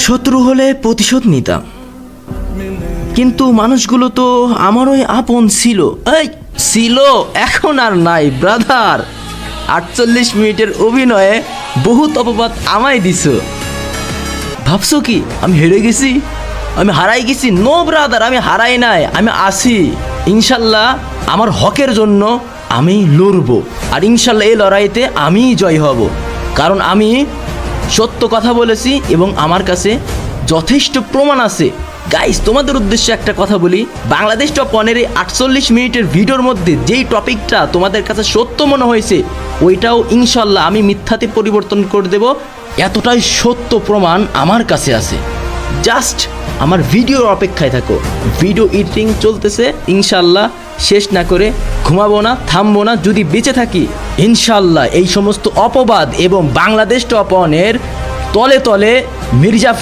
শত্রু হলে প্রতিশোধ নিতাম, কিন্তু মানুষগুলো তো আমারই আপন ছিল। এই ছিল, এখন আর নাই ব্রাদার। 48 মিনিটের অভিনয়ে বহুত অপবাদ আমায় দিছ। ভাবছো কি আমি হেরে গেছি, আমি হারাই গেছি? নো ব্রাদার, আমি হারাই নাই, আমি আছি। ইনশাল্লাহ আমার হকের জন্য আমি লড়বো, আর ইনশাল্লাহ এই লড়াইতে আমিই জয় হব, কারণ আমি সত্য কথা বলেছি এবং আমার কাছে যথেষ্ট প্রমাণ আছে। গাইস, তোমাদের উদ্দেশ্যে একটা কথা বলি, বাংলাদেশ টপ 1-এর 48 মিনিটের ভিডিওর মধ্যে যেই টপিকটা তোমাদের কাছে সত্য মনে হয়েছে, ওইটাও ইনশাল্লাহ আমি মিথ্যাতে পরিবর্তন করে দেব। এতটাই সত্য প্রমাণ আমার কাছে আছে। জাস্ট আমার ভিডিওর অপেক্ষায় থাকো। ভিডিও এডিটিং চলতেছে, ইনশাল্লাহ শেষ না করে ঘুমাবো না, থামবো না। যদি বেঁচে থাকি ইনশাল্লাহ এই সমস্ত অপবাদ এবং বাংলাদেশ টপ 1-এর তলে তলে মির্জা